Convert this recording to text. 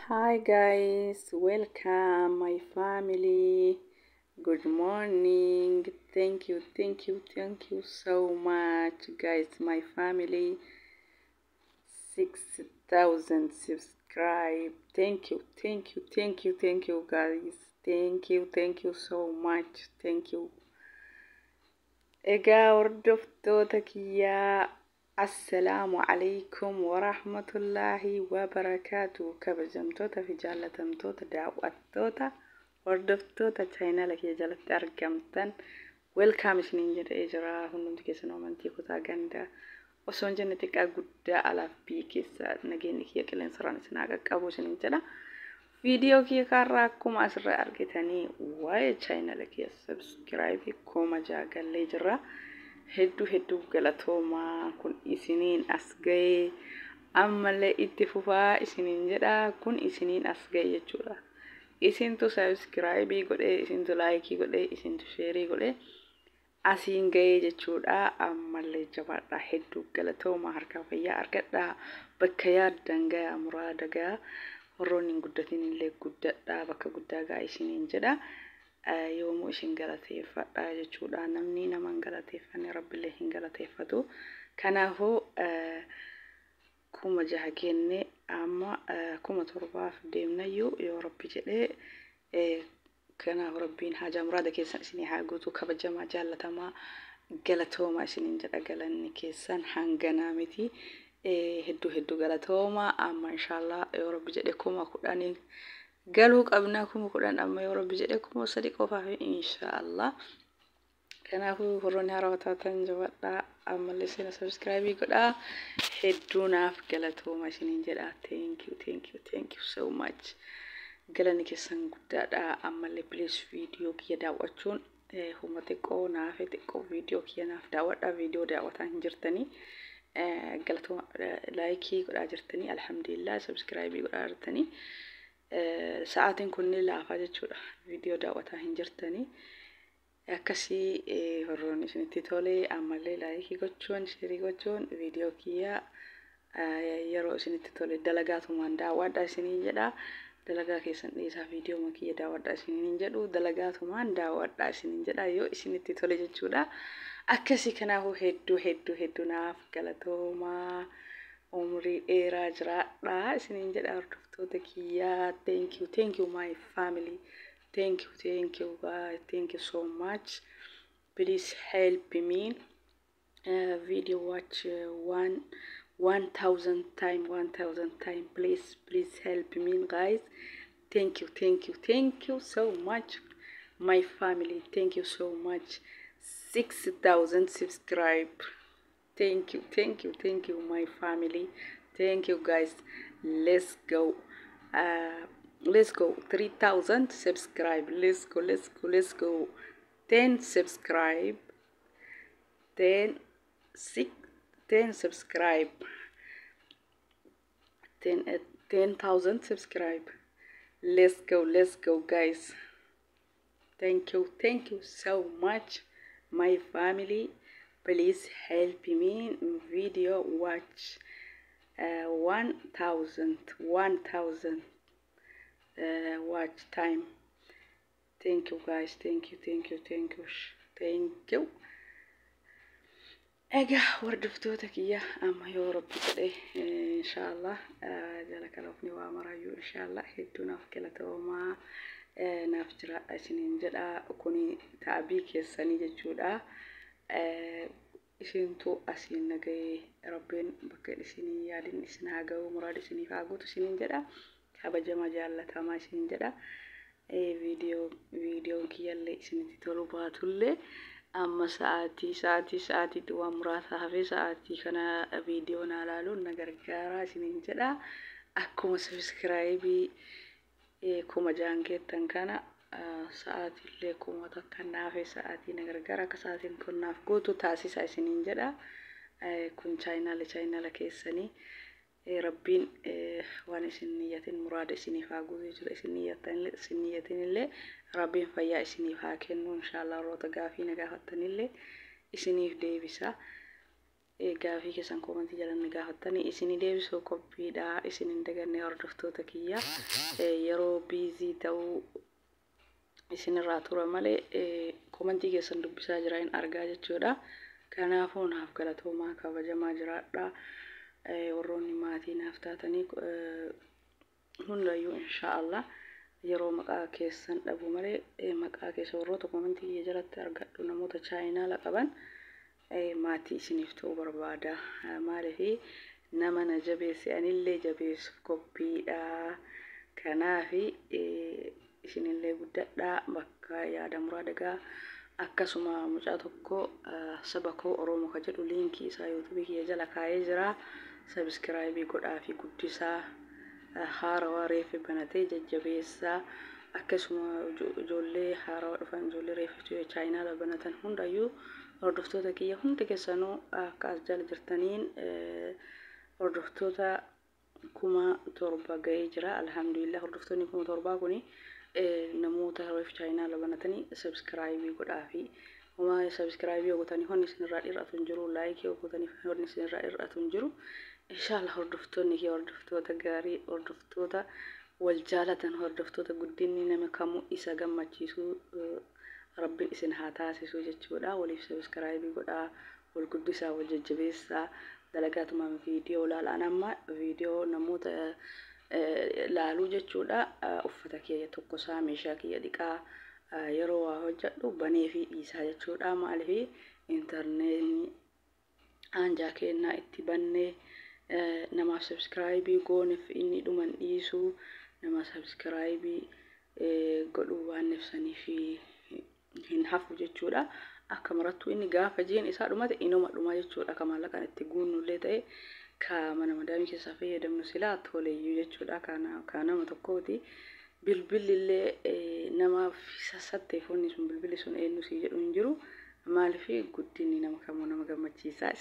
Hi guys, welcome my family. Good morning. Thank you so much guys, my family. 6,000 subscribe. Thank you guys. Thank you so much. Thank you. Egaa hordoftoota kiyyaa assalaamu alaykum warahmatullaahi wabarakaatu. Kabajamtoota fi jaallatamtoota daawwattoota hordoftoota chaayinaala kiyya jalatti argamtan welkaam isiniin jedhee jira. Hundumti keessan amantii kutaa gandaa osoo hin jenne xiqqaa guddaa alaaf biyya keessa nageenyi kiyya qilleensarraan isin haa qaqqabu isiniin jedha. Video kiyya kaarraa akkuma asirraa argitanii waa'ee chaayinaala kiyya subscribe kooma jaagallee jira. Hedduu galatoomaa. Kun isiniin as ga'ee ammallee itti fufaa isiniin jedha. Kun isiniin as ga'e jechuudha. Isintu subscribe godhee, isintu like godhee, isintu share godhee asiin ga'ee jechuudha. Ammallee jabaadhaa. Hedduu galatoomaa. Harka fayyaa argadhaa. Bakka yaaddan gayaa muraada gayaa. Warroonni hin guddatin illee guddadhaa. Bakka guddaa gahaa isiniin jedha. Yoomuu isin galateeffadha jechuudha. Namni nama hin galateeffanne rabbillee hin galateeffatu. Kanaafuu kuma jaha kenne amma kuma torbaaf deemnayyuu yoo rabbi jedhee kanaaf rabbiin haajaa muraada keessan isinii haa guutu. Kabajamaa jaallatamaa galatoomaa isiniin jedha. Galanni keessan hanganaa miti. Hedduu galatoomaa. Amma inshaallah yoo rabbi jedhe kuma kudhaniin galuu qabna. Kuma kudhan amma yoo rabbi jedhe kuma sadi qofaaf inshaallah. Kanaafuu warroonni haarawaa taatan jabaadhaa. Ammallee seenaa subscribe godhaa. Hedduu naaf galatoomaa isiniin jedha. Thank you so much. Galanni keessan guddaadha. Ammallee please video kiyya daawwachuun humna xiqqoo naaf xiqqoo video kiyya naaf daawwadhaa. Video daawwataa hin jirtanii galatooma like godhaa jirtanii alhamdulillah. Subscribe godhaa jirtanii sa'aatiin kunniin laafaa jechuudha. Video daawwataa hin jirtanii akkasii warroonni isinitti tolee ammallee like gochuun share gochuun video kiyya yeroo isinitti tole dalagaatumaan daawwadhaa isiniin jedha. Dalagaa keessan dhiisaa video makiyya daawwadhaa isiniin jedhu. Dalagaatumaan daawwadhaa isiniin jedha yoo isinitti tole jechuudha. Akkasii kanaafuu hedduu naaf galatoomaa. Umrii dheeraa jiraadhaa isiniin jedha hordoftoota kiyyaa. Thank you my family. Thank you guys. Thank you so much. Please help me. Video watch 1,000 time. Please help me guys. Thank you so much my family. Thank you so much. 6,000 subscribe. Thank you my family. Thank you guys. Let's go 3,000 subscribe. Let's go 10 subscribe. 10 subscribe. 10,000 subscribe. Let's go guys. Thank you so much my family. Please help me video watch 1,000 watch time. Thank you guys. Thank you. Egaa hordoftoota kiyya amma yoo rabbi jedhe inshaallah jala kalaafni waa marayyuu inshaallah hedduu naaf galatoomaa naaf jiraadha isiniin jedha. Kuni taabii keessanii jechuudha. Isintu asiin nagahee rabbiin bakka isinii yaadin isin haa ga'u muraada isiniif haa guutu isiniin jedha. Kabajamaa jaallatamaa isiniin jedha. Viidiyoon kiyyallee isinitti tolu baatullee amma sa'aatii duwwaa muraasa hafee sa'aatii kana viidiyoo naa ilaaluun na gargaaraa isiniin jedha. Akkuma subscribe kuma jaangeettan kana sa'aatiillee kuma takka naafee sa'aatii na gargaara. Akka sa'aatiin kun naaf guutu taasisa isiniin jedha. Kun chaayinaala keessanii rabbiin waan isin niyyatin muraada isiniif haa guutu jechuudha. Isin niyyatinillee rabbiin fayyaa isiniif haa kennu inshaallah. Warroota gaafii na gaafattanillee isiniif deebisa. gaafii keessan koomentii jalatti gaafattanii isinii deebisuu qophiidha. Isin hin daganne hordoftoota kiyya. Yeroo biizii ta'uu isinirraa tura malee koomentii keessan dubbisaa jira hin argaa jechuudha. Kanaafuu naaf galatoomaa kabajamaa jiraadha. Warroonni maatii naaf taatanii hundayyuu inshaallah yeroo maqaa keessan dhabu malee maqaa keessa warroota koomentii jalatti argadhu namoota chaayinaala qaban maatii isiniif ta'uu barbaada. Maaliif nama na jabeesse anillee jabeessuuf qophiidha. Kanaaf isinillee guddadha bakka yaada muraadagaa akkasuma mucaa tokko saba koo Oromoo ka jedhu liinkii isaa YouTube kiyya jala kaa'ee jira. Subscribe godhaa fi guddisaa haarawaa reefi banatee jajjabeessaa. Akkasuma ijoollee haarawaa dhufan ijoollee reefi chaayinaala banatan hundayyuu hordoftoota kiyya hundi keessanuu akka as jala jirtaniin hordoftoota 7,000 ga'ee jira. Alhamdulillah hordoftoonni 7,000 kuni namoota reefi chaayinaala banatanii subscribe godhaa fi homa subscribe godhanii honni isinirraa dhir'atu hin jiru, like godhanii honni isinirraa dhir'atu hin jiru. Inshallah hordoftoonni kiyya hordoftoota gaarii, hordoftoota wal jaalatan, hordoftoota guddinni nama kamuu isa gammachiisu rabbiin isin haa taasisu jechuudha. Waliif subscribe godhaa, wal guddisaa, wal jajjabeessaa. Dalagaatuma viidiyoo laalaan amma viidiyoo namoota laaluu jechuudha. Uffata kiyya tokkosaa meeshaa kiyya dhiqaa yeroo waa hojjedhu banee fi dhiisaa jechuudha. Maaliif intarneetii aanjaa kennaa itti bannee nama subscribe gooneef inni dhuman dhiisu nama subscribe godhu waan ibsaniif hin hafu jechuudha. Akka marattu inni gaafa jiin isaa dhumate inuma dhuma jechuudha. Akka maallaqaan itti guunnullee ta'e ka mana madaamii keessaa fayyadamnu silaa toleeyyuu jechuudha. Kana nama tokkooti bilbilillee nama sassaatteef honni sun bilbilli sun eenyu si jedhu hin jiru. Maaliif guddinni nama kamuu nama gammachiisa.